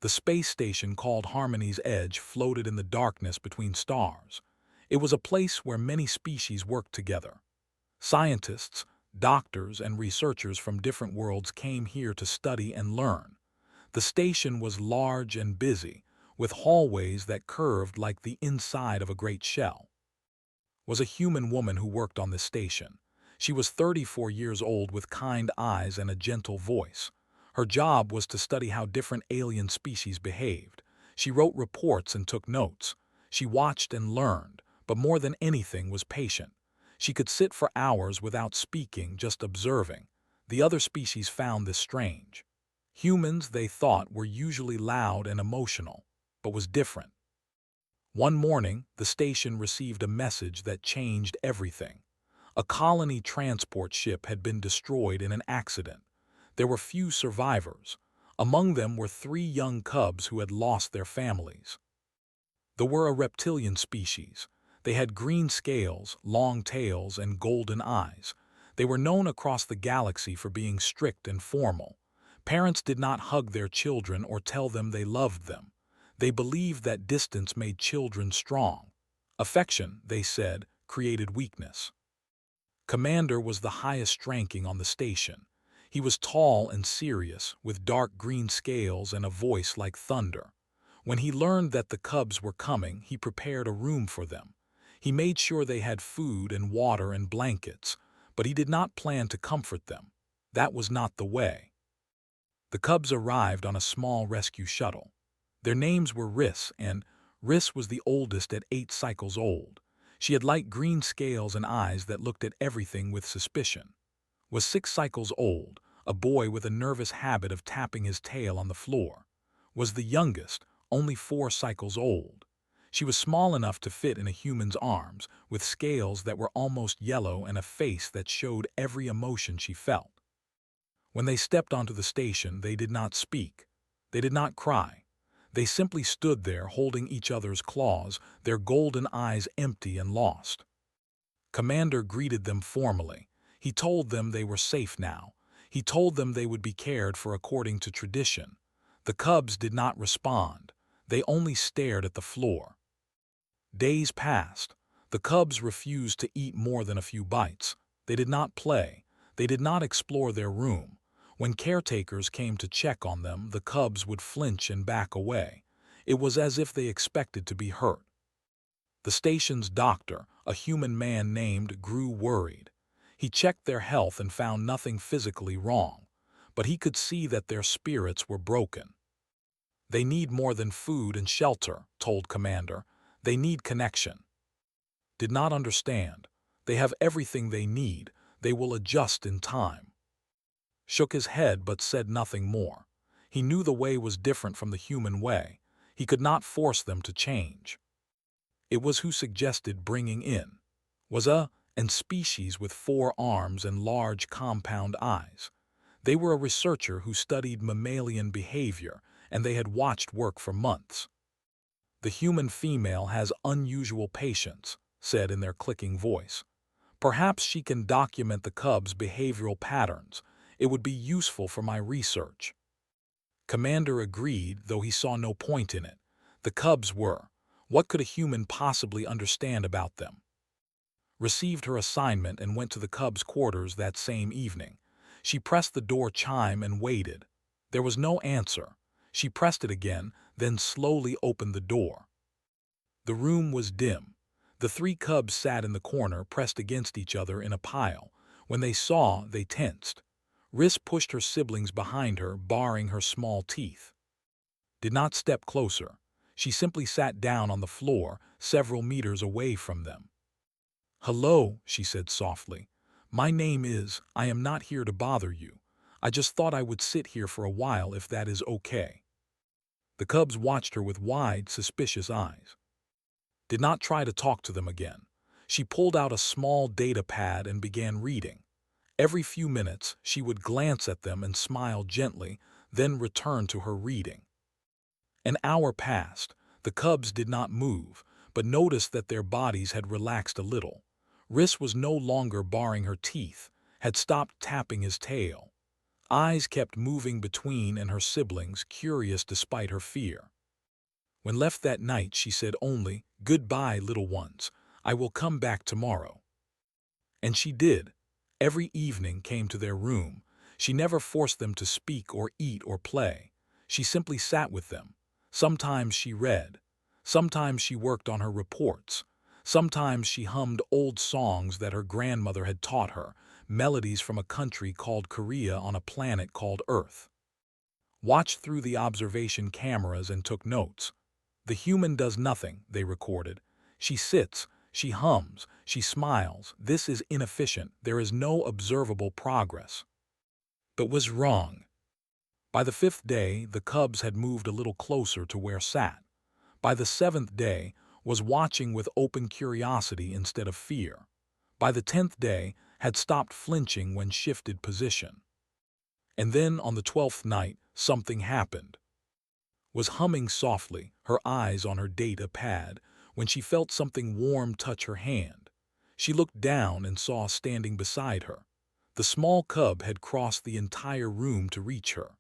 The space station called Harmony's Edge floated in the darkness between stars. It was a place where many species worked together. Scientists, doctors, and researchers from different worlds came here to study and learn. The station was large and busy, with hallways that curved like the inside of a great shell. Was a human woman who worked on this station. She was 34 years old with kind eyes and a gentle voice. Her job was to study how different alien species behaved. She wrote reports and took notes. She watched and learned, but more than anything was patient. She could sit for hours without speaking, just observing. The other species found this strange. Humans, they thought, were usually loud and emotional, but was different. One morning, the station received a message that changed everything. A colony transport ship had been destroyed in an accident. There were few survivors. Among them were 3 young cubs who had lost their families. They were a reptilian species. They had green scales, long tails, and golden eyes. They were known across the galaxy for being strict and formal. Parents did not hug their children or tell them they loved them. They believed that distance made children strong. Affection, they said, created weakness. Commander was the highest ranking on the station. He was tall and serious, with dark green scales and a voice like thunder. When he learned that the cubs were coming, he prepared a room for them. He made sure they had food and water and blankets, but he did not plan to comfort them. That was not the way. The cubs arrived on a small rescue shuttle. Their names were Riss, and Riss was the oldest at 8 cycles old. She had light green scales and eyes that looked at everything with suspicion. Was 6 cycles old, a boy with a nervous habit of tapping his tail on the floor. Was the youngest, only 4 cycles old. She was small enough to fit in a human's arms, with scales that were almost yellow and a face that showed every emotion she felt. When they stepped onto the station, they did not speak. They did not cry. They simply stood there holding each other's claws, their golden eyes empty and lost. Commander greeted them formally. He told them they were safe now. He told them they would be cared for according to tradition. The cubs did not respond. They only stared at the floor. Days passed. The cubs refused to eat more than a few bites. They did not play. They did not explore their room. When caretakers came to check on them, the cubs would flinch and back away. It was as if they expected to be hurt. The station's doctor, a human man named, grew worried. He checked their health and found nothing physically wrong, but he could see that their spirits were broken. They need more than food and shelter, told Commander. They need connection. Did not understand. They have everything they need. They will adjust in time. Shook his head but said nothing more. He knew the way was different from the human way. He could not force them to change. It was who suggested bringing in. Was and species with 4 arms and large compound eyes. They were a researcher who studied mammalian behavior, and they had watched work for months. The human female has unusual patience, said in their clicking voice. Perhaps she can document the cubs' behavioral patterns. It would be useful for my research. Commander agreed, though he saw no point in it. The cubs were. What could a human possibly understand about them? Received her assignment and went to the cubs' quarters that same evening. She pressed the door chime and waited. There was no answer. She pressed it again, then slowly opened the door. The room was dim. The 3 cubs sat in the corner, pressed against each other in a pile. When they saw, they tensed. Riss pushed her siblings behind her, baring her small teeth. Did not step closer. She simply sat down on the floor, several meters away from them. "Hello," she said softly. "My name is, I am not here to bother you. I just thought I would sit here for a while if that is okay." The cubs watched her with wide, suspicious eyes. Did not try to talk to them again. She pulled out a small data pad and began reading. Every few minutes, she would glance at them and smile gently, then return to her reading. An hour passed. The cubs did not move, but noticed that their bodies had relaxed a little. Riss was no longer baring her teeth, had stopped tapping his tail. Eyes kept moving between and her siblings, curious despite her fear. When left that night, she said only, "Goodbye, little ones. I will come back tomorrow." And she did. Every evening came to their room. She never forced them to speak or eat or play. She simply sat with them. Sometimes she read. Sometimes she worked on her reports. Sometimes she hummed old songs that her grandmother had taught her, melodies from a country called Korea on a planet called Earth. Watched through the observation cameras and took notes. The human does nothing, they recorded. She sits, she hums, she smiles. This is inefficient. There is no observable progress. But was wrong. By the 5th day, the cubs had moved a little closer to where sat. By the 7th day, was watching with open curiosity instead of fear. By the 10th day, had stopped flinching when shifted position. And then on the 12th night, something happened. Was humming softly, her eyes on her data pad, when she felt something warm touch her hand. She looked down and saw standing beside her. The small cub had crossed the entire room to reach her.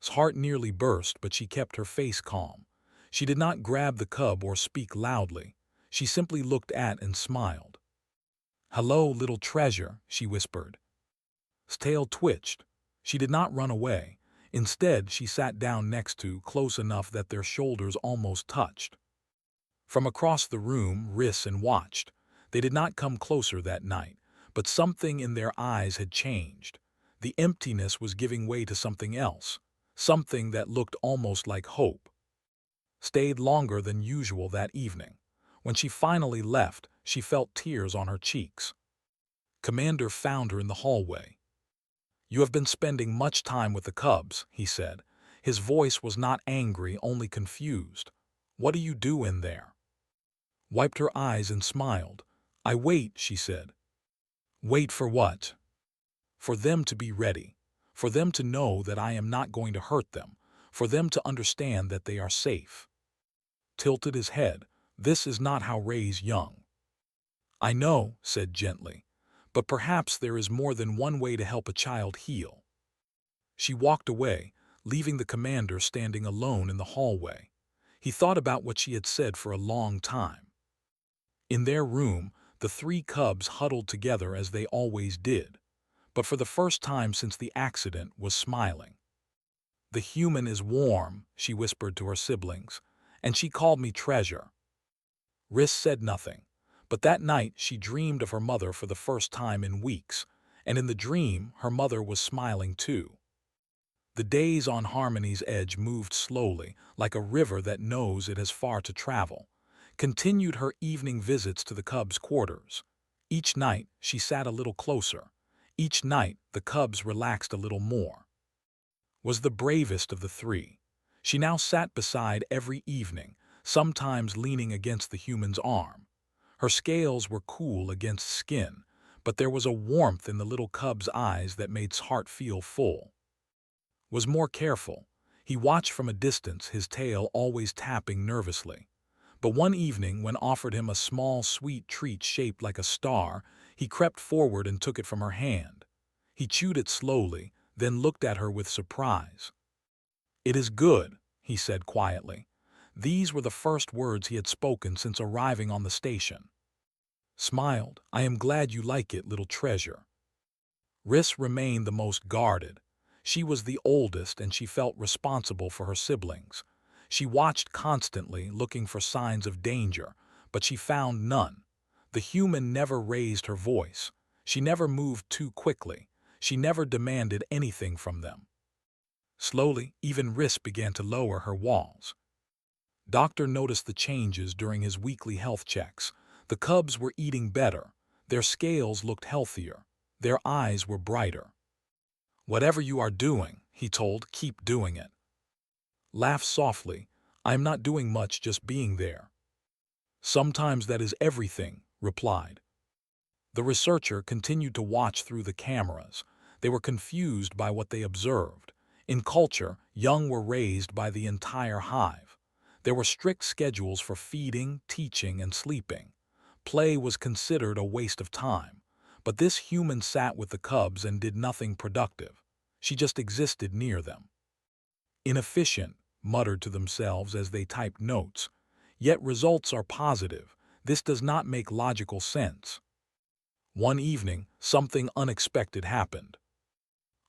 His heart nearly burst, but she kept her face calm. She did not grab the cub or speak loudly. She simply looked at and smiled. "Hello, little treasure," she whispered. His tail twitched. She did not run away. Instead, she sat down next to, close enough that their shoulders almost touched. From across the room, Riss and watched. They did not come closer that night, but something in their eyes had changed. The emptiness was giving way to something else, something that looked almost like hope. Stayed longer than usual that evening. When she finally left, she felt tears on her cheeks. Commander found her in the hallway. "You have been spending much time with the cubs," he said. His voice was not angry, only confused. "What do you do in there?" Wiped her eyes and smiled. "I wait," she said. "Wait for what?" "For them to be ready. For them to know that I am not going to hurt them. For them to understand that they are safe." Tilted his head. "This is not how raise young." "I know," said gently. "But perhaps there is more than one way to help a child heal." She walked away, leaving the commander standing alone in the hallway. He thought about what she had said for a long time. In their room, the 3 cubs huddled together as they always did, but for the first time since the accident was smiling. "The human is warm," she whispered to her siblings, "and she called me treasure." Riss said nothing. But that night she dreamed of her mother for the first time in weeks, and in the dream her mother was smiling too. The days on Harmony's edge moved slowly, like a river that knows it has far to travel. Continued her evening visits to the cubs' quarters. Each night she sat a little closer. Each night the cubs relaxed a little more. Was the bravest of the 3. She now sat beside every evening, sometimes leaning against the human's arm. Her scales were cool against skin, but there was a warmth in the little cub's eyes that made his heart feel full. Was more careful. He watched from a distance, his tail always tapping nervously. But one evening, when offered him a small, sweet treat shaped like a star, he crept forward and took it from her hand. He chewed it slowly, then looked at her with surprise. "It is good," he said quietly. These were the first words he had spoken since arriving on the station. Smiled. "I am glad you like it, little treasure." Riss remained the most guarded. She was the oldest and she felt responsible for her siblings. She watched constantly, looking for signs of danger, but she found none. The human never raised her voice. She never moved too quickly. She never demanded anything from them. Slowly, even Riss began to lower her walls. Doctor noticed the changes during his weekly health checks. The cubs were eating better. Their scales looked healthier. Their eyes were brighter. "Whatever you are doing," he told, "keep doing it." Laughed softly. "I am not doing much, just being there." "Sometimes that is everything," replied. The researcher continued to watch through the cameras. They were confused by what they observed. In culture, young were raised by the entire hive. There were strict schedules for feeding, teaching, and sleeping. Play was considered a waste of time. But this human sat with the cubs and did nothing productive. She just existed near them. Inefficient, muttered to themselves as they typed notes. Yet results are positive. This does not make logical sense. One evening, something unexpected happened.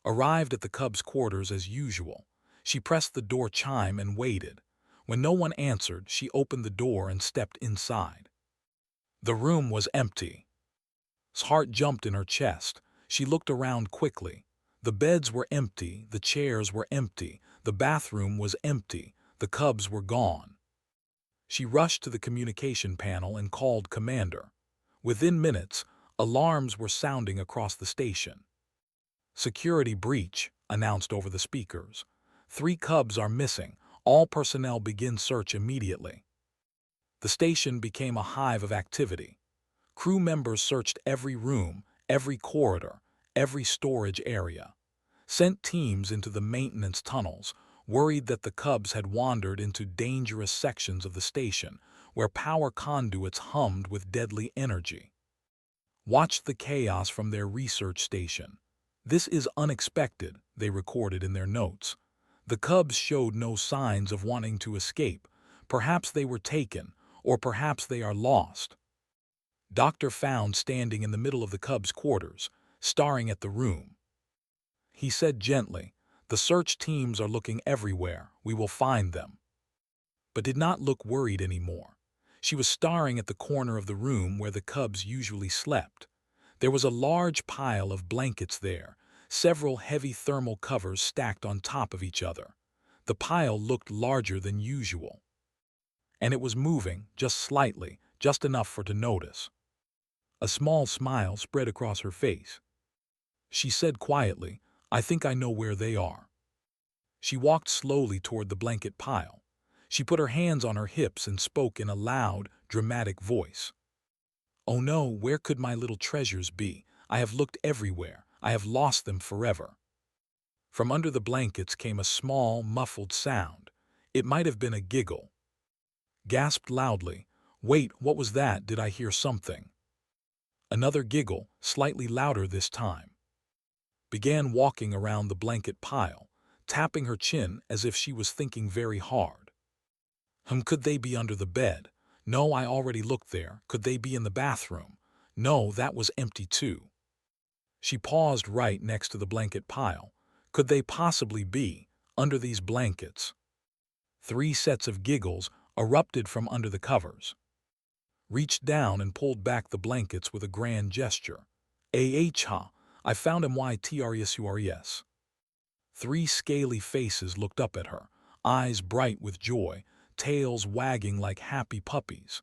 Arrived at the cub's quarters as usual, she pressed the door chime and waited. When no one answered, she opened the door and stepped inside. The room was empty. His heart jumped in her chest. She looked around quickly. The beds were empty, the chairs were empty, the bathroom was empty, the cubs were gone. She rushed to the communication panel and called Commander. Within minutes, alarms were sounding across the station. "Security breach," announced over the speakers. "3 cubs are missing. All personnel begin search immediately." The station became a hive of activity. Crew members searched every room, every corridor, every storage area. Sent teams into the maintenance tunnels, worried that the cubs had wandered into dangerous sections of the station, where power conduits hummed with deadly energy. Watched the chaos from their research station. "This is unexpected," they recorded in their notes. "The cubs showed no signs of wanting to escape. Perhaps they were taken, or perhaps they are lost." Dr. found standing in the middle of the cubs' quarters, staring at the room. He said gently, "The search teams are looking everywhere. We will find them." But did not look worried anymore. She was staring at the corner of the room where the cubs usually slept. There was a large pile of blankets there, several heavy thermal covers stacked on top of each other. The pile looked larger than usual. And it was moving, just slightly, just enough for her to notice. A small smile spread across her face. She said quietly, "I think I know where they are." She walked slowly toward the blanket pile. She put her hands on her hips and spoke in a loud, dramatic voice. "Oh no, where could my little treasures be? I have looked everywhere. I have lost them forever." From under the blankets came a small, muffled sound. It might have been a giggle. Gasped loudly, "Wait, what was that? Did I hear something?" Another giggle, slightly louder this time. Began walking around the blanket pile, tapping her chin as if she was thinking very hard. Could they be under the bed? No, I already looked there. Could they be in the bathroom? No, that was empty too. She paused right next to the blanket pile. Could they possibly be under these blankets? 3 sets of giggles erupted from under the covers. Reached down and pulled back the blankets with a grand gesture. I found HYTRESURES. 3 scaly faces looked up at her, eyes bright with joy, tails wagging like happy puppies.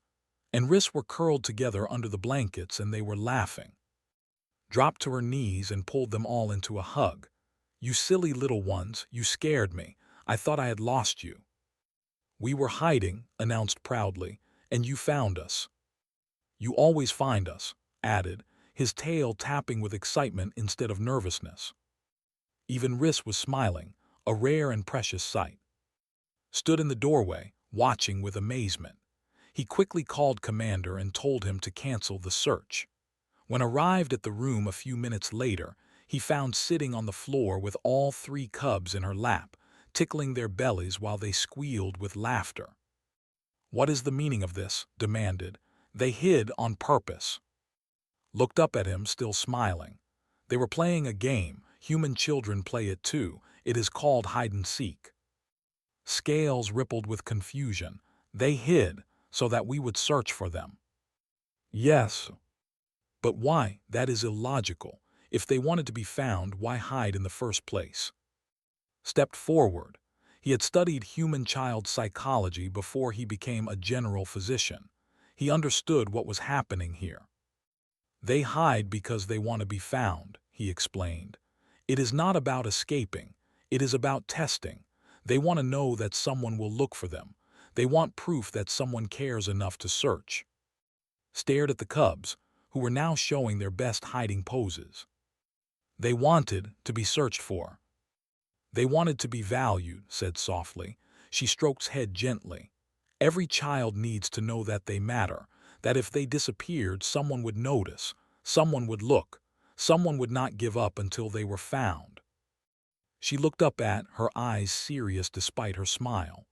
And wrists were curled together under the blankets and they were laughing. Dropped to her knees and pulled them all into a hug. "You silly little ones, you scared me. I thought I had lost you." "We were hiding," announced proudly, "and you found us." "You always find us," added, his tail tapping with excitement instead of nervousness. Even Riss was smiling, a rare and precious sight. Stood in the doorway, watching with amazement. He quickly called Commander and told him to cancel the search. When arrived at the room a few minutes later, he found sitting on the floor with all 3 cubs in her lap, tickling their bellies while they squealed with laughter. "What is the meaning of this?" demanded. "They hid on purpose." Looked up at him, still smiling. "They were playing a game. Human children play it too. It is called hide-and-seek." Scales rippled with confusion. "They hid so that we would search for them." "Yes. But why? That is illogical. If they wanted to be found, why hide in the first place?" Stepped forward. He had studied human-child psychology before he became a general physician. He understood what was happening here. "They hide because they want to be found," he explained. "It is not about escaping. It is about testing. They want to know that someone will look for them. They want proof that someone cares enough to search." Stared at the cubs, who were now showing their best hiding poses. "They wanted to be searched for. They wanted to be valued," said softly. She stroked his head gently. "Every child needs to know that they matter, that if they disappeared, someone would notice, someone would look, someone would not give up until they were found." She looked up her eyes serious despite her smile.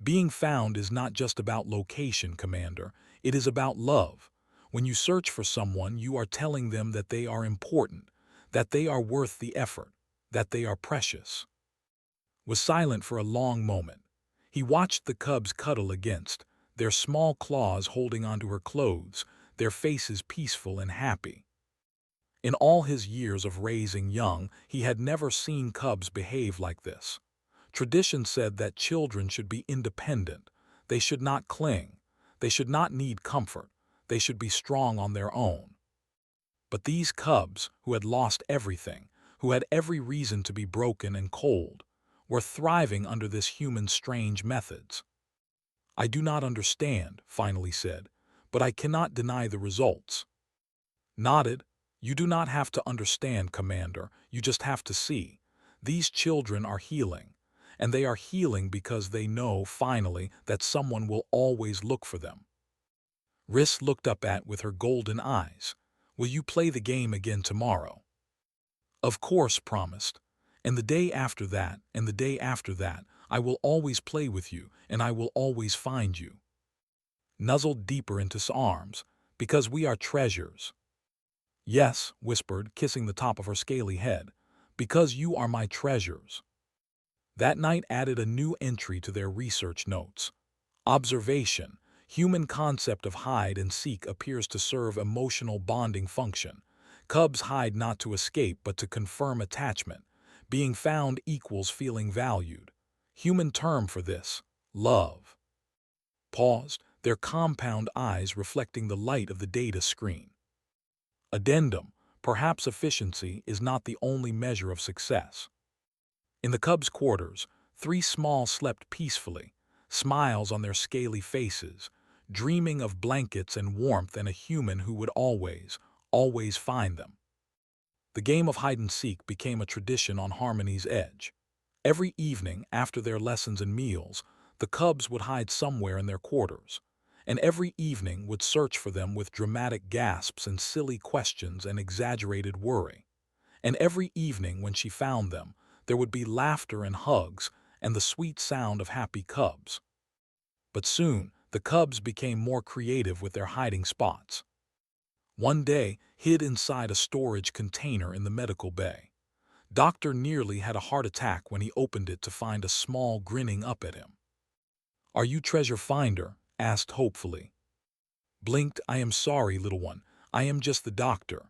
Being found is not just about location, Commander. It is about love. When you search for someone, you are telling them that they are important, that they are worth the effort, that they are precious. Was silent for a long moment. He watched the cubs cuddle against, their small claws holding onto her clothes, their faces peaceful and happy. In all his years of raising young, he had never seen cubs behave like this. Tradition said that children should be independent. They should not cling. They should not need comfort. They should be strong on their own. But these cubs, who had lost everything, who had every reason to be broken and cold, were thriving under this human's strange methods. "I do not understand," finally said, "but I cannot deny the results." Nodded. "You do not have to understand, Commander. You just have to see. These children are healing. And they are healing because they know, finally, that someone will always look for them." Riss looked up with her golden eyes. "Will you play the game again tomorrow?" "Of course," promised. "And the day after that, and the day after that, I will always play with you, and I will always find you." Nuzzled deeper into his arms, "Because we are treasures." "Yes," whispered, kissing the top of her scaly head, "because you are my treasures." That night added a new entry to their research notes. Observation. Human concept of hide and seek appears to serve emotional bonding function. Cubs hide not to escape but to confirm attachment. Being found equals feeling valued. Human term for this, love. Paused, their compound eyes reflecting the light of the data screen. Addendum. Perhaps efficiency is not the only measure of success. In the cubs' quarters, 3 small slept peacefully, smiles on their scaly faces, dreaming of blankets and warmth and a human who would always, always find them. The game of hide-and-seek became a tradition on Harmony's Edge. Every evening, after their lessons and meals, the cubs would hide somewhere in their quarters, and every evening would search for them with dramatic gasps and silly questions and exaggerated worry. And every evening when she found them, there would be laughter and hugs and the sweet sound of happy cubs. But soon, the cubs became more creative with their hiding spots. One day, hid inside a storage container in the medical bay. Doctor nearly had a heart attack when he opened it to find a small grinning up at him. "Are you treasure finder?" asked hopefully. Blinked. "I am sorry, little one. I am just the doctor."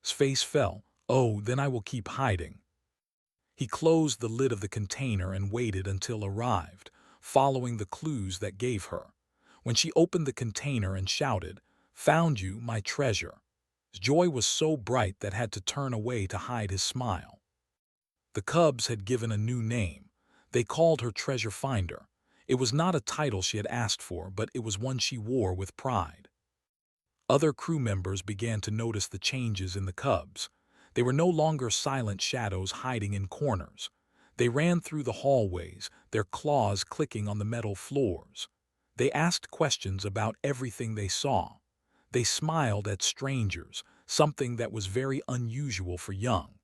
His face fell. "Oh, then I will keep hiding." He closed the lid of the container and waited until arrived, following the clues that gave her. When she opened the container and shouted, "Found you, my treasure." His joy was so bright that had to turn away to hide his smile. The cubs had given a new name. They called her Treasure Finder. It was not a title she had asked for, but it was one she wore with pride. Other crew members began to notice the changes in the cubs. They were no longer silent shadows hiding in corners. They ran through the hallways, their claws clicking on the metal floors. They asked questions about everything they saw. They smiled at strangers, something that was very unusual for young.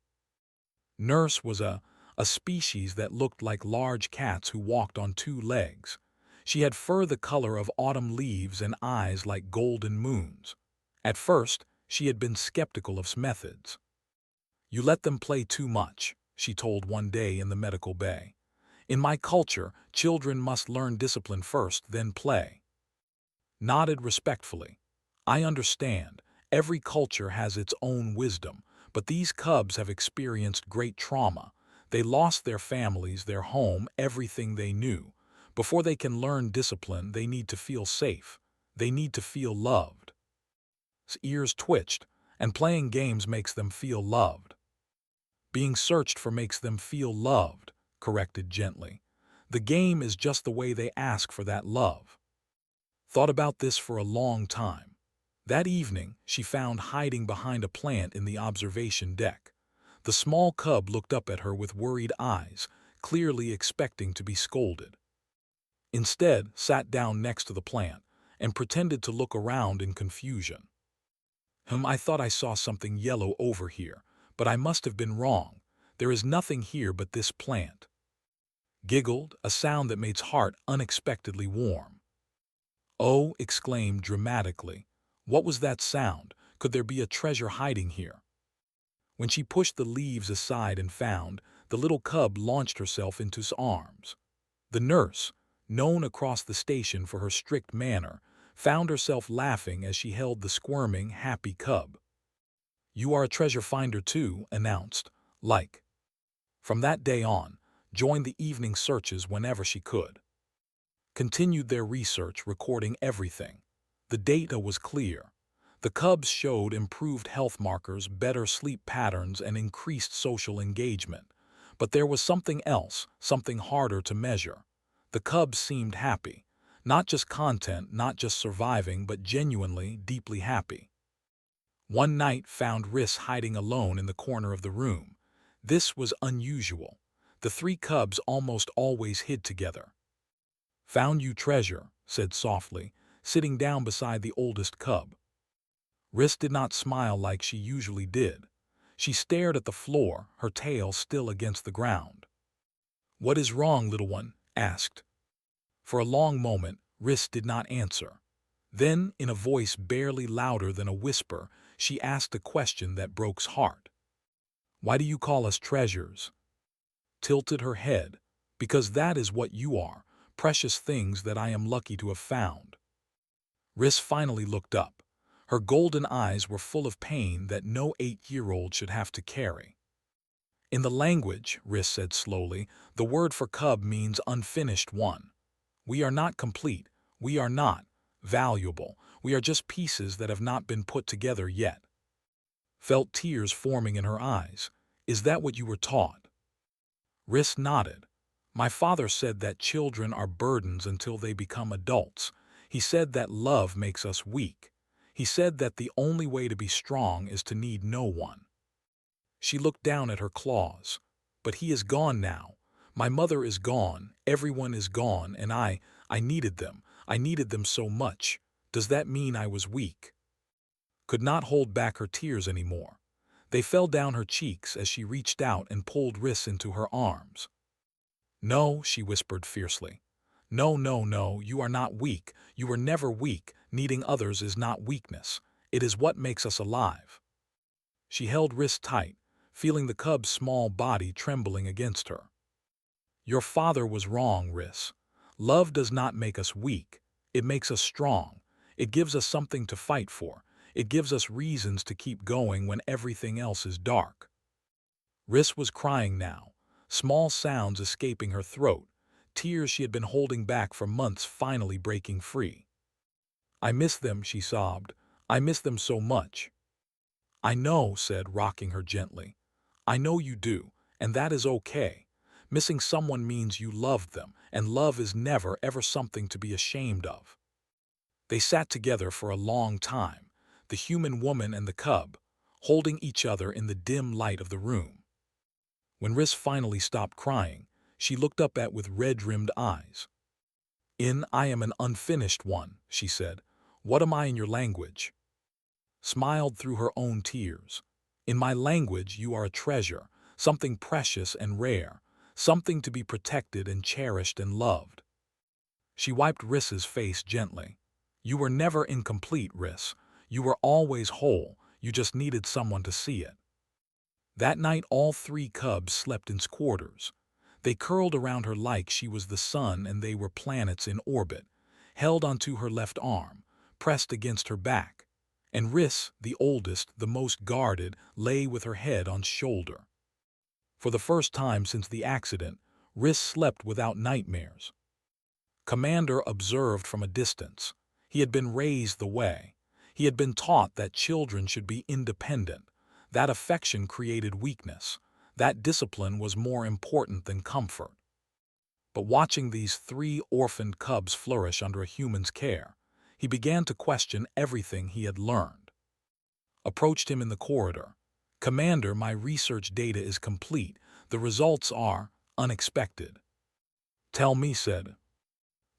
Nurse was a species that looked like large cats who walked on 2 legs. She had fur the color of autumn leaves and eyes like golden moons. At first, she had been skeptical of methods. "You let them play too much," she told one day in the medical bay. "In my culture, children must learn discipline first, then play." Nodded respectfully. "I understand. Every culture has its own wisdom, but these cubs have experienced great trauma. They lost their families, their home, everything they knew. Before they can learn discipline, they need to feel safe. They need to feel loved." His ears twitched, and playing games makes them feel loved. "Being searched for makes them feel loved," corrected gently. "The game is just the way they ask for that love." Thought about this for a long time. That evening, she found hiding behind a plant in the observation deck. The small cub looked up at her with worried eyes, clearly expecting to be scolded. Instead, sat down next to the plant and pretended to look around in confusion. I thought I saw something yellow over here, but I must have been wrong. There is nothing here but this plant. Giggled, a sound that made his heart unexpectedly warm. Oh, exclaimed dramatically. What was that sound? Could there be a treasure hiding here? When she pushed the leaves aside and found, the little cub launched herself into his arms. The nurse, known across the station for her strict manner, found herself laughing as she held the squirming, happy cub. You are a treasure finder too, announced, like. From that day on, joined the evening searches whenever she could. Continued their research, recording everything. The data was clear. The cubs showed improved health markers, better sleep patterns, and increased social engagement. But there was something else, something harder to measure. The cubs seemed happy. Not just content, not just surviving, but genuinely, deeply happy. One night found Riss hiding alone in the corner of the room. This was unusual. The three cubs almost always hid together. Found you treasure, said softly, sitting down beside the oldest cub. Riss did not smile like she usually did. She stared at the floor, her tail still against the ground. What is wrong, little one? Asked. For a long moment, Riss did not answer. Then, in a voice barely louder than a whisper, she asked a question that broke's heart. Why do you call us treasures? Tilted her head. Because that is what you are, precious things that I am lucky to have found. Riss finally looked up. Her golden eyes were full of pain that no 8-year-old should have to carry. In the language, Riss said slowly, the word for cub means unfinished one. We are not complete. We are not valuable. We are just pieces that have not been put together yet. Felt tears forming in her eyes. Is that what you were taught? Riss nodded. My father said that children are burdens until they become adults. He said that love makes us weak. He said that the only way to be strong is to need no one. She looked down at her claws. But he is gone now. My mother is gone, everyone is gone, and I needed them. I needed them so much. Does that mean I was weak? Could not hold back her tears anymore. They fell down her cheeks as she reached out and pulled Riss into her arms. No, she whispered fiercely. No, no, no, you are not weak. You were never weak. Needing others is not weakness. It is what makes us alive. She held Riss tight, feeling the cub's small body trembling against her. Your father was wrong, Riss. Love does not make us weak. It makes us strong. It gives us something to fight for. It gives us reasons to keep going when everything else is dark. Riss was crying now, small sounds escaping her throat, tears she had been holding back for months finally breaking free. I miss them, she sobbed. I miss them so much. I know, said, rocking her gently. I know you do, and that is okay. Missing someone means you loved them, and love is never, ever something to be ashamed of. They sat together for a long time, the human woman and the cub, holding each other in the dim light of the room. When Riss finally stopped crying, she looked up with red-rimmed eyes. I am an unfinished one, she said. What am I in your language? Smiled through her own tears. In my language, you are a treasure, something precious and rare, something to be protected and cherished and loved. She wiped Riss's face gently. You were never incomplete, Riss. You were always whole. You just needed someone to see it. That night, all three cubs slept in quarters. They curled around her like she was the sun and they were planets in orbit, held onto her left arm, pressed against her back. And Riss, the oldest, the most guarded, lay with her head on shoulder. For the first time since the accident, Riss slept without nightmares. Commander observed from a distance. He had been raised the way. He had been taught that children should be independent, that affection created weakness, that discipline was more important than comfort. But watching these three orphaned cubs flourish under a human's care, he began to question everything he had learned. Approached him in the corridor. Commander, my research data is complete. The results are unexpected. Tell me, said.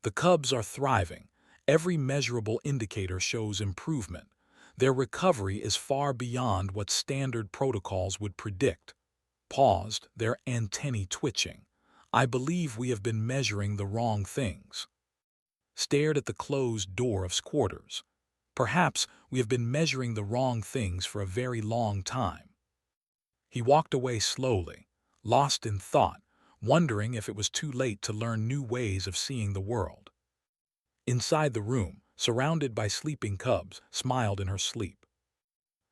The cubs are thriving. Every measurable indicator shows improvement. Their recovery is far beyond what standard protocols would predict. paused, their antennae twitching. "I believe we have been measuring the wrong things." Stared at the closed door of quarters. "Perhaps we have been measuring the wrong things for a very long time." He walked away slowly, lost in thought, wondering if it was too late to learn new ways of seeing the world. Inside the room, surrounded by sleeping cubs, smiled in her sleep.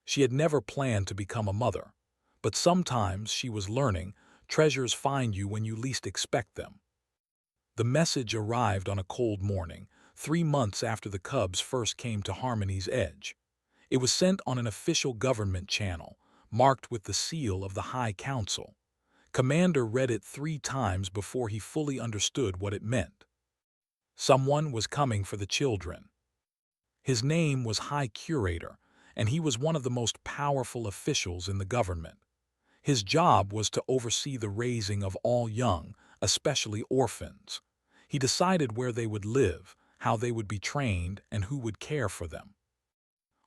She had never planned to become a mother, but sometimes she was learning, treasures find you when you least expect them. The message arrived on a cold morning, 3 months after the cubs first came to Harmony's Edge. It was sent on an official government channel, marked with the seal of the High Council. Commander read it 3 times before he fully understood what it meant. Someone was coming for the children. His name was High Curator, and he was one of the most powerful officials in the government. His job was to oversee the raising of all young, especially orphans. He decided where they would live, how they would be trained, and who would care for them.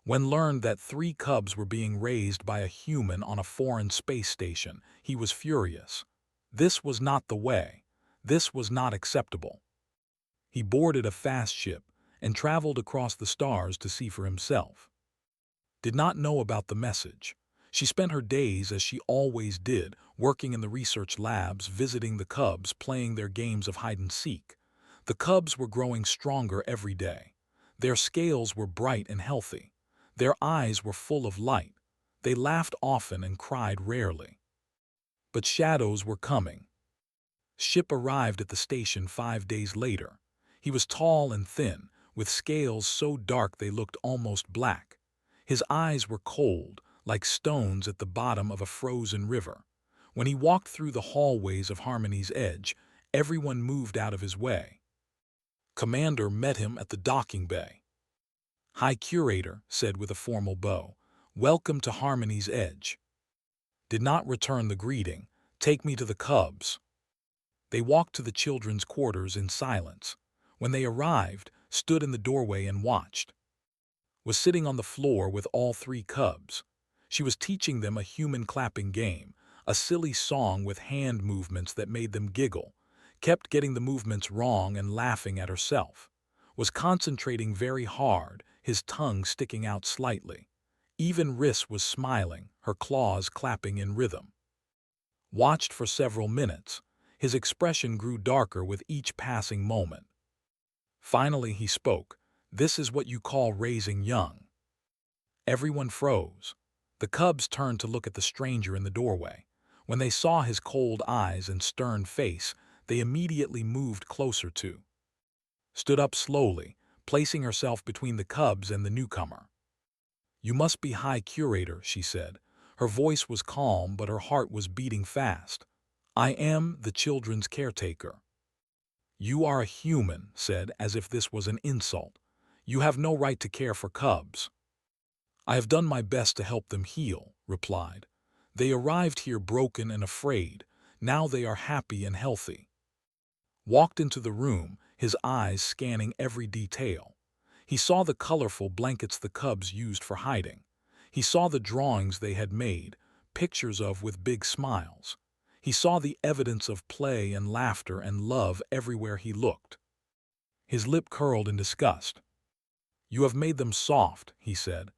When learned that 3 cubs were being raised by a human on a foreign space station, he was furious. This was not the way. This was not acceptable. He boarded a fast ship and traveled across the stars to see for himself. Did not know about the message. She spent her days as she always did, working in the research labs, visiting the cubs, playing their games of hide-and-seek. The cubs were growing stronger every day. Their scales were bright and healthy. Their eyes were full of light. They laughed often and cried rarely. But shadows were coming. Ship arrived at the station 5 days later. He was tall and thin, with scales so dark they looked almost black. His eyes were cold, like stones at the bottom of a frozen river. When he walked through the hallways of Harmony's Edge, everyone moved out of his way. Commander met him at the docking bay. "High Curator," said with a formal bow, "welcome to Harmony's Edge." Did not return the greeting. "Take me to the cubs." They walked to the children's quarters in silence. When they arrived, stood in the doorway and watched. Was sitting on the floor with all 3 cubs. She was teaching them a human clapping game, a silly song with hand movements that made them giggle, kept getting the movements wrong and laughing at herself. Was concentrating very hard, his tongue sticking out slightly. Even Riss was smiling, her claws clapping in rhythm. Watched for several minutes. His expression grew darker with each passing moment. Finally he spoke. "This is what you call raising young." Everyone froze. The cubs turned to look at the stranger in the doorway. When they saw his cold eyes and stern face, they immediately moved closer to. Stood up slowly, placing herself between the cubs and the newcomer. "You must be High Curator," she said. Her voice was calm, but her heart was beating fast. "I am the children's caretaker." "You are a human," said, as if this was an insult. "You have no right to care for cubs." "I have done my best to help them heal," replied. "They arrived here broken and afraid. Now they are happy and healthy." Walked into the room, his eyes scanning every detail. He saw the colorful blankets the cubs used for hiding. He saw the drawings they had made, pictures of with big smiles. He saw the evidence of play and laughter and love everywhere he looked. His lip curled in disgust. "You have made them soft," he said.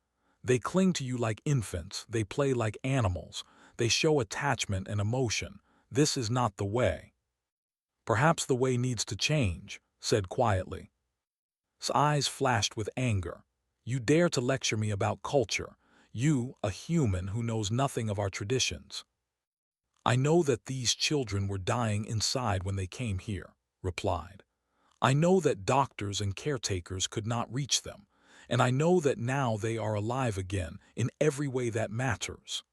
"They cling to you like infants, they play like animals, they show attachment and emotion. This is not the way." "Perhaps the way needs to change," said quietly. His eyes flashed with anger. "You dare to lecture me about culture, you, a human who knows nothing of our traditions." "I know that these children were dying inside when they came here," replied. "I know that doctors and caretakers could not reach them, and I know that now they are alive again in every way that matters."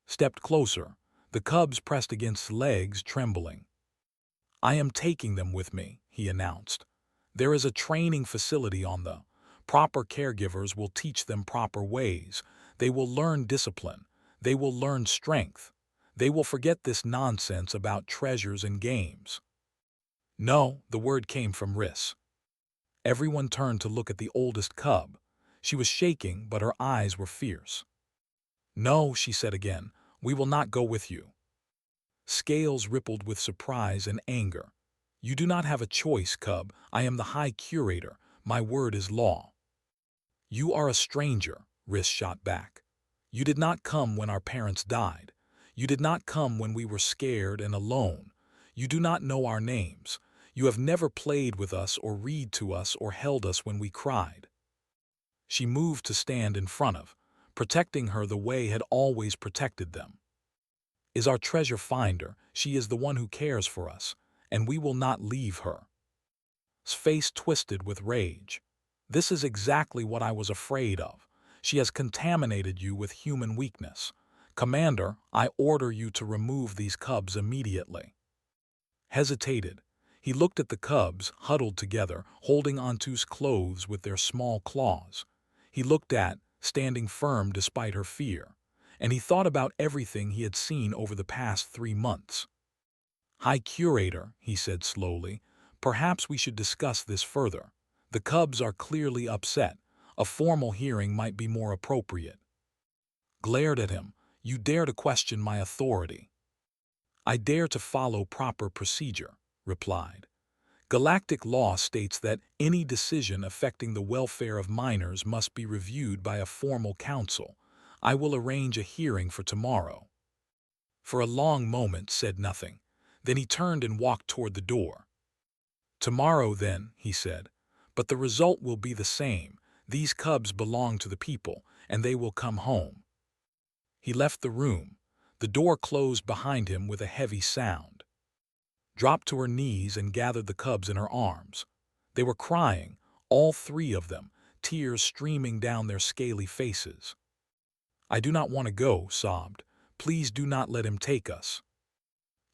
Stepped closer. The cubs pressed against legs, trembling. "I am taking them with me," he announced. "There is a training facility on the proper caregivers will teach them proper ways. They will learn discipline. They will learn strength. They will forget this nonsense about treasures and games." "No," the word came from Riss. Everyone turned to look at the oldest cub. She was shaking, but her eyes were fierce. "No," she said again, "we will not go with you." scales rippled with surprise and anger. "You do not have a choice, cub. I am the High Curator. My word is law." "You are a stranger," Riss shot back. "You did not come when our parents died. You did not come when we were scared and alone. You do not know our names. You have never played with us or read to us or held us when we cried." She moved to stand in front of, protecting her the way had always protected them. "Is our treasure finder. She is the one who cares for us, and we will not leave her." His face twisted with rage. "This is exactly what I was afraid of. She has contaminated you with human weakness. Commander, I order you to remove these cubs immediately." Hesitated. He looked at the cubs, huddled together, holding onto his clothes with their small claws. He looked at, standing firm despite her fear, and he thought about everything he had seen over the past 3 months. "High Curator," he said slowly, "perhaps we should discuss this further. The cubs are clearly upset. A formal hearing might be more appropriate." Glared at him. "You dare to question my authority?" "I dare to follow proper procedure," replied. "Galactic law states that any decision affecting the welfare of minors must be reviewed by a formal council. I will arrange a hearing for tomorrow." For a long moment said nothing. Then he turned and walked toward the door. "Tomorrow then," he said, "but the result will be the same. These cubs belong to the people, and they will come home." He left the room. The door closed behind him with a heavy sound. Dropped to her knees and gathered the cubs in her arms. They were crying, all 3 of them, tears streaming down their scaly faces. "I do not want to go," sobbed. "Please do not let him take us."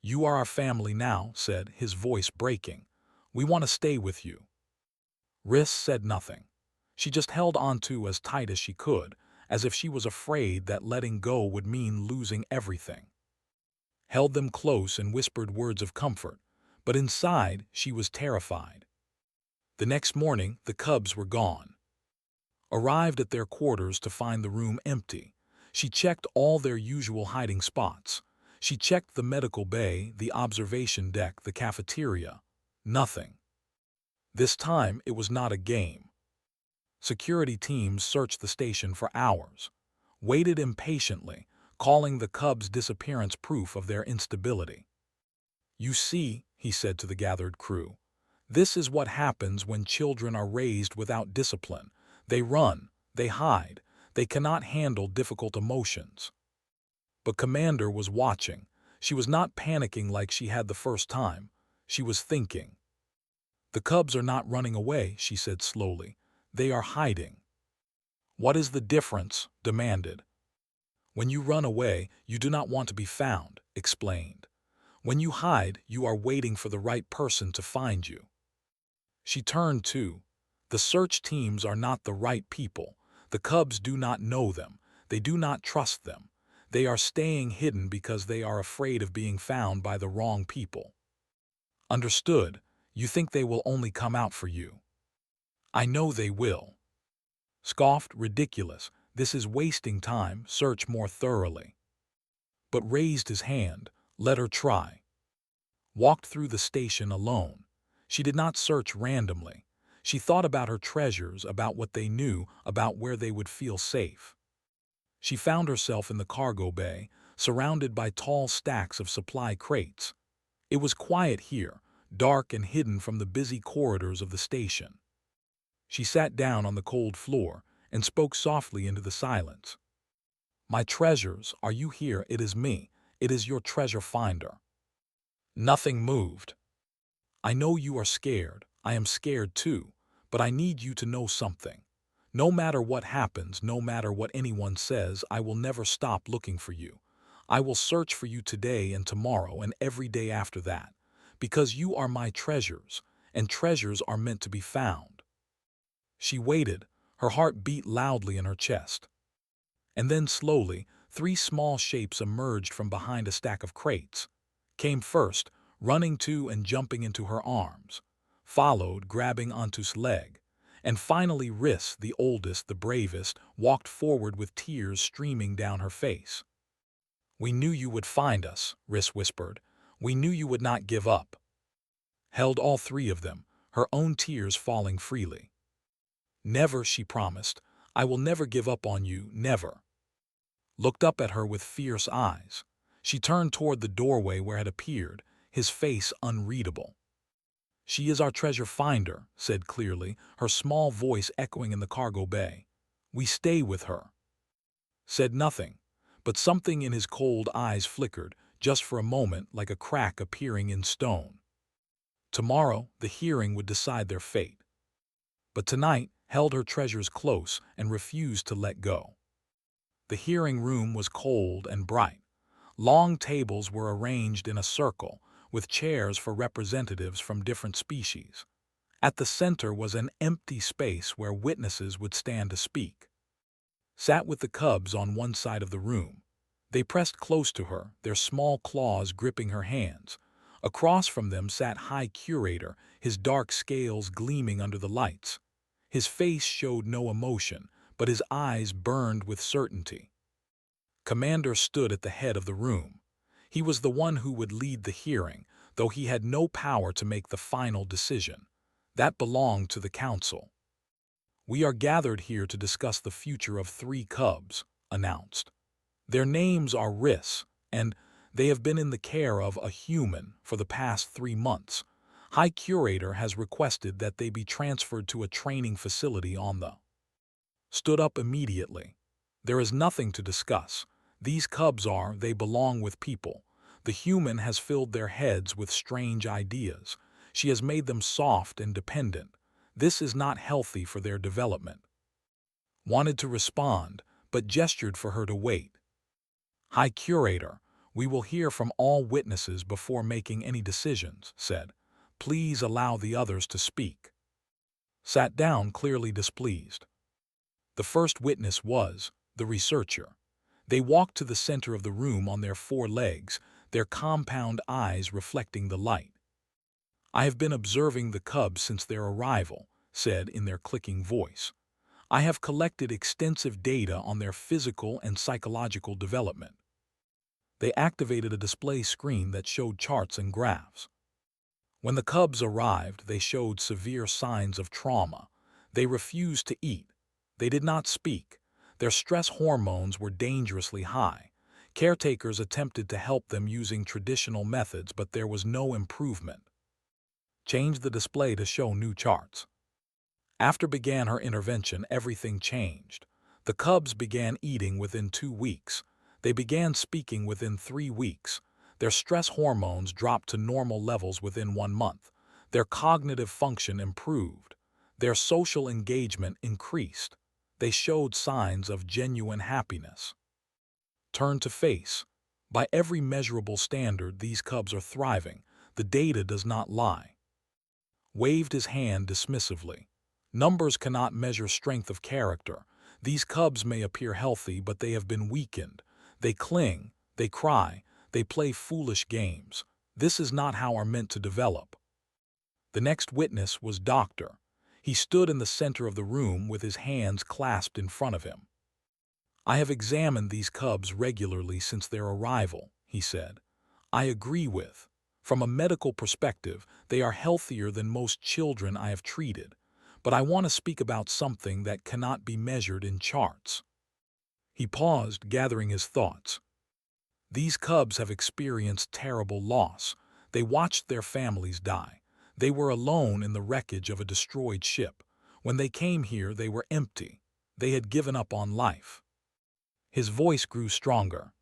"You are our family now," said, his voice breaking. "We want to stay with you." Riss said nothing. She just held onto as tight as she could, as if she was afraid that letting go would mean losing everything. Held them close and whispered words of comfort, but inside she was terrified. The next morning the cubs were gone. Arrived at their quarters to find the room empty. She checked all their usual hiding spots. She checked the medical bay, the observation deck, the cafeteria. Nothing. This time it was not a game. Security teams searched the station for hours, waited impatiently, calling the cubs' disappearance proof of their instability. "You see," he said to the gathered crew, "this is what happens when children are raised without discipline. They run, they hide, they cannot handle difficult emotions." But Commander was watching. She was not panicking like she had the first time. She was thinking. "The cubs are not running away," she said slowly. "They are hiding." "What is the difference?" demanded. "When you run away, you do not want to be found," explained. "When you hide, you are waiting for the right person to find you." She turned to. "The search teams are not the right people. The cubs do not know them. They do not trust them. They are staying hidden because they are afraid of being found by the wrong people." "Understood. You think they will only come out for you." "I know they will." Scoffed. "Ridiculous. This is wasting time. Search more thoroughly." But raised his hand. "Let her try." Walked through the station alone. She did not search randomly. She thought about her treasures, about what they knew, about where they would feel safe. She found herself in the cargo bay, surrounded by tall stacks of supply crates. It was quiet here, dark and hidden from the busy corridors of the station. She sat down on the cold floor and spoke softly into the silence. "My treasures, are you here? It is me. It is your treasure finder." Nothing moved. "I know you are scared. I am scared too. But I need you to know something. No matter what happens, no matter what anyone says, I will never stop looking for you. I will search for you today and tomorrow and every day after that. Because you are my treasures, and treasures are meant to be found." She waited. Her heart beat loudly in her chest. And then slowly, 3 small shapes emerged from behind a stack of crates. Came first, running to and jumping into her arms. Followed, grabbing onto's leg. And finally Riss, the oldest, the bravest, walked forward with tears streaming down her face. "We knew you would find us," Riss whispered. We knew you would not give up. Held all three of them, her own tears falling freely. Never, she promised. I will never give up on you, never. Looked up at her with fierce eyes. She turned toward the doorway where had appeared, his face unreadable. She is our treasure finder, said clearly, her small voice echoing in the cargo bay. We stay with her. Said nothing, but something in his cold eyes flickered, just for a moment like a crack appearing in stone. Tomorrow, the hearing would decide their fate. But tonight held her treasures close and refused to let go. The hearing room was cold and bright. Long tables were arranged in a circle, with chairs for representatives from different species. At the center was an empty space where witnesses would stand to speak. Sat with the cubs on one side of the room. They pressed close to her, their small claws gripping her hands. Across from them sat High Curator, his dark scales gleaming under the lights. His face showed no emotion, but his eyes burned with certainty. Commander stood at the head of the room. He was the one who would lead the hearing, though he had no power to make the final decision. That belonged to the council. We are gathered here to discuss the future of 3 cubs, announced. Their names are Riss, and they have been in the care of a human for the past 3 months. High Curator has requested that they be transferred to a training facility on the. Stood up immediately. There is nothing to discuss. These cubs they belong with people. The human has filled their heads with strange ideas. She has made them soft and dependent. This is not healthy for their development. Wanted to respond, but gestured for her to wait. High Curator, we will hear from all witnesses before making any decisions, said. Please allow the others to speak. Sat down, clearly displeased. The first witness was the researcher. They walked to the center of the room on their 4 legs, their compound eyes reflecting the light. I have been observing the cubs since their arrival, said in their clicking voice. I have collected extensive data on their physical and psychological development. They activated a display screen that showed charts and graphs. When the cubs arrived, they showed severe signs of trauma. They refused to eat. They did not speak. Their stress hormones were dangerously high. Caretakers attempted to help them using traditional methods, but there was no improvement. Changed the display to show new charts. After began her intervention, everything changed. The cubs began eating within 2 weeks. They began speaking within 3 weeks. Their stress hormones dropped to normal levels within 1 month. Their cognitive function improved. Their social engagement increased. They showed signs of genuine happiness. Turn to face. By every measurable standard, these cubs are thriving. The data does not lie. Waved his hand dismissively. Numbers cannot measure strength of character. These cubs may appear healthy, but they have been weakened. They cling, they cry, they play foolish games. This is not how are meant to develop. The next witness was Doctor. He stood in the center of the room with his hands clasped in front of him. I have examined these cubs regularly since their arrival, he said. I agree with. From a medical perspective, they are healthier than most children I have treated. But I want to speak about something that cannot be measured in charts. He paused, gathering his thoughts. These cubs have experienced terrible loss. They watched their families die. They were alone in the wreckage of a destroyed ship. When they came here, they were empty. They had given up on life. His voice grew stronger.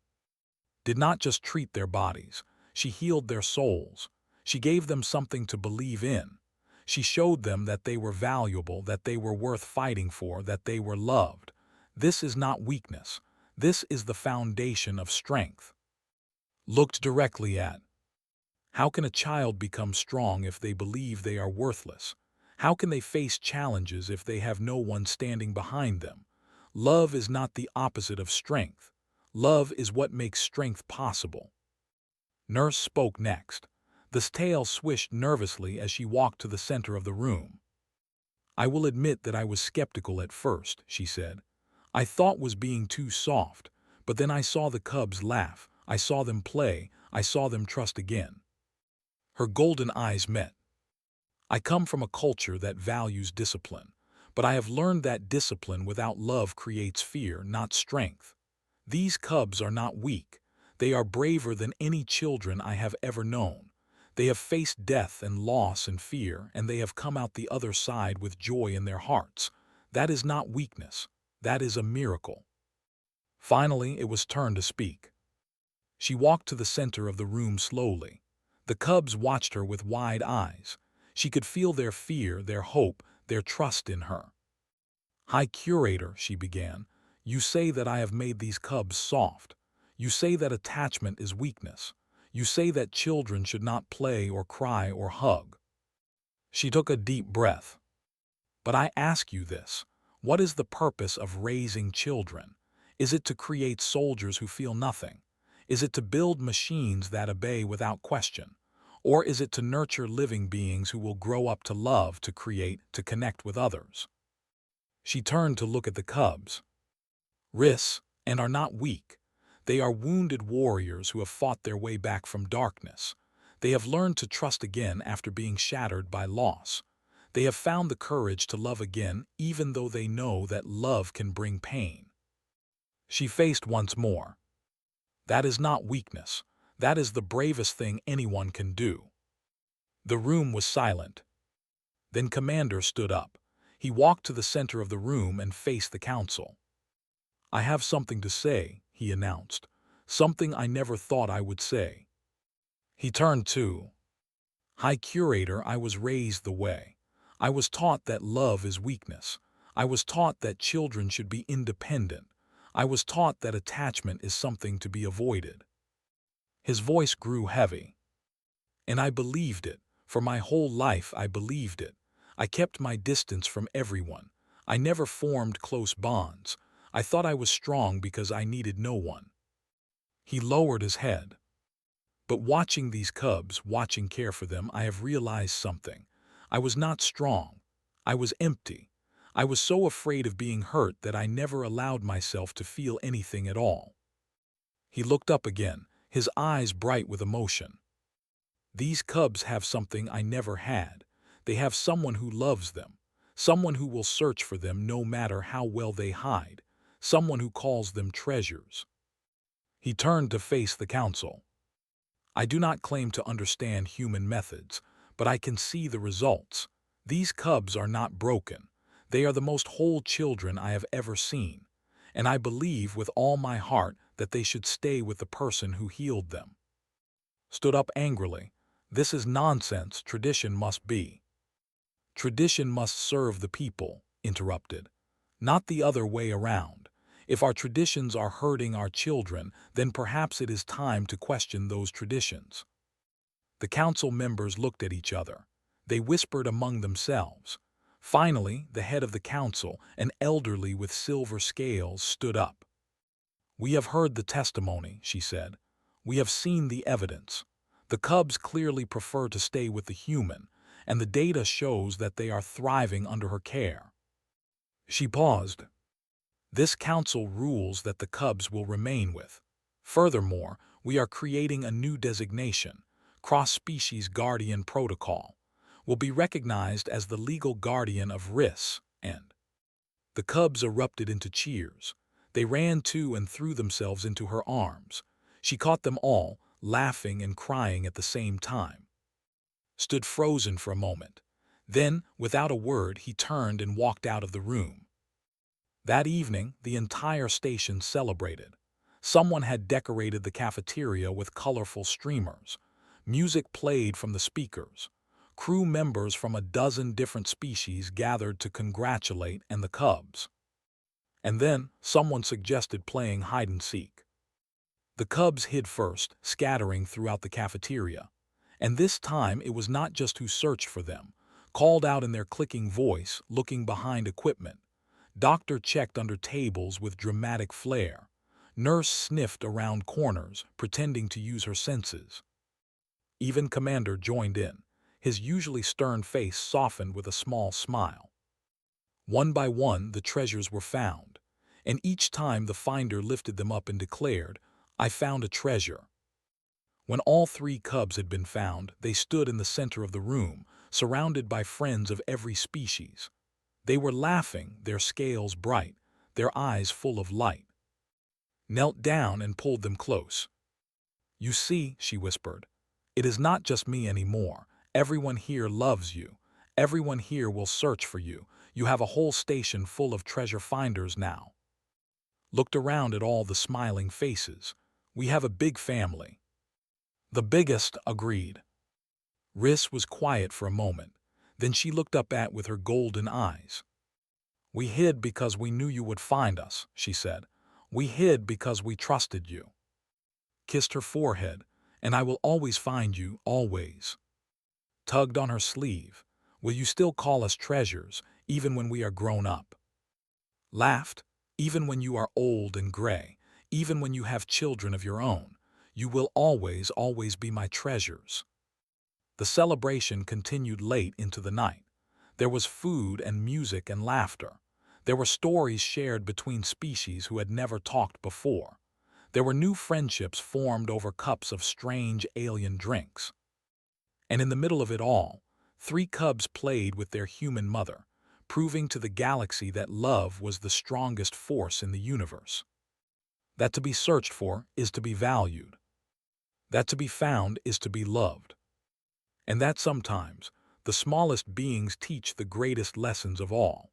Did not just treat their bodies. She healed their souls. She gave them something to believe in. She showed them that they were valuable, that they were worth fighting for, that they were loved. This is not weakness. This is the foundation of strength. Looked directly at. How can a child become strong if they believe they are worthless? How can they face challenges if they have no one standing behind them? Love is not the opposite of strength. Love is what makes strength possible. Nurse spoke next. The tail swished nervously as she walked to the center of the room. I will admit that I was skeptical at first, she said. I thought was being too soft, but then I saw the cubs laugh. I saw them play. I saw them trust again. Her golden eyes met. I come from a culture that values discipline, but I have learned that discipline without love creates fear, not strength. These cubs are not weak. They are braver than any children I have ever known. They have faced death and loss and fear, and they have come out the other side with joy in their hearts. That is not weakness. That is a miracle. Finally, it was turn to speak. She walked to the center of the room slowly. The cubs watched her with wide eyes. She could feel their fear, their hope, their trust in her. "High Curator," she began, "you say that I have made these cubs soft. You say that attachment is weakness. You say that children should not play or cry or hug." She took a deep breath. "But I ask you this. What is the purpose of raising children? Is it to create soldiers who feel nothing? Is it to build machines that obey without question? Or is it to nurture living beings who will grow up to love, to create, to connect with others?" She turned to look at the cubs. "Ris, and are not weak. They are wounded warriors who have fought their way back from darkness. They have learned to trust again after being shattered by loss. They have found the courage to love again even though they know that love can bring pain." She faced once more. "That is not weakness. That is the bravest thing anyone can do." The room was silent. Then Commander stood up. He walked to the center of the room and faced the council. "I have something to say," he announced. "Something I never thought I would say." He turned to High Curator. "I was raised the way. I was taught that love is weakness. I was taught that children should be independent. I was taught that attachment is something to be avoided." His voice grew heavy. "And I believed it. For my whole life I believed it. I kept my distance from everyone. I never formed close bonds. I thought I was strong because I needed no one." He lowered his head. "But watching these cubs, watching care for them, I have realized something. I was not strong. I was empty. I was so afraid of being hurt that I never allowed myself to feel anything at all." He looked up again, his eyes bright with emotion. "These cubs have something I never had. They have someone who loves them, someone who will search for them no matter how well they hide, someone who calls them treasures." He turned to face the council. "I do not claim to understand human methods, but I can see the results. These cubs are not broken. They are the most whole children I have ever seen, and I believe with all my heart that they should stay with the person who healed them." Stood up angrily. "This is nonsense. Tradition must be." "Tradition must serve the people," interrupted. "Not the other way around. If our traditions are hurting our children, then perhaps it is time to question those traditions." The council members looked at each other. They whispered among themselves. Finally, the head of the council, an elderly with silver scales, stood up. "We have heard the testimony," she said. "We have seen the evidence. The cubs clearly prefer to stay with the human, and the data shows that they are thriving under her care." She paused. "This council rules that the cubs will remain with. Furthermore, we are creating a new designation, Cross-Species Guardian Protocol. Will be recognized as the legal guardian of RIS, and—" The cubs erupted into cheers. They ran to and threw themselves into her arms. She caught them all, laughing and crying at the same time. Stood frozen for a moment. Then, without a word, he turned and walked out of the room. That evening, the entire station celebrated. Someone had decorated the cafeteria with colorful streamers. Music played from the speakers. Crew members from a dozen different species gathered to congratulate and the cubs. And then, someone suggested playing hide-and-seek. The cubs hid first, scattering throughout the cafeteria. And this time it was not just who searched for them, called out in their clicking voice, looking behind equipment. Doctor checked under tables with dramatic flair. Nurse sniffed around corners, pretending to use her senses. Even Commander joined in. His usually stern face softened with a small smile. One by one, the treasures were found, and each time the finder lifted them up and declared, "I found a treasure." When all three cubs had been found, they stood in the center of the room, surrounded by friends of every species. They were laughing, their scales bright, their eyes full of light. Knelt down and pulled them close. "You see," she whispered, "it is not just me anymore. Everyone here loves you. Everyone here will search for you. You have a whole station full of treasure finders now." Looked around at all the smiling faces. "We have a big family." "The biggest," agreed. Riss was quiet for a moment. Then she looked up with her golden eyes. "We hid because we knew you would find us," she said. "We hid because we trusted you." Kissed her forehead. "And I will always find you, always." Tugged on her sleeve. "Will you still call us treasures, even when we are grown up?" Laughed. "Even when you are old and gray, even when you have children of your own, you will always, always be my treasures." The celebration continued late into the night. There was food and music and laughter. There were stories shared between species who had never talked before. There were new friendships formed over cups of strange alien drinks. And in the middle of it all, three cubs played with their human mother, proving to the galaxy that love was the strongest force in the universe. That to be searched for is to be valued. That to be found is to be loved. And that sometimes the smallest beings teach the greatest lessons of all.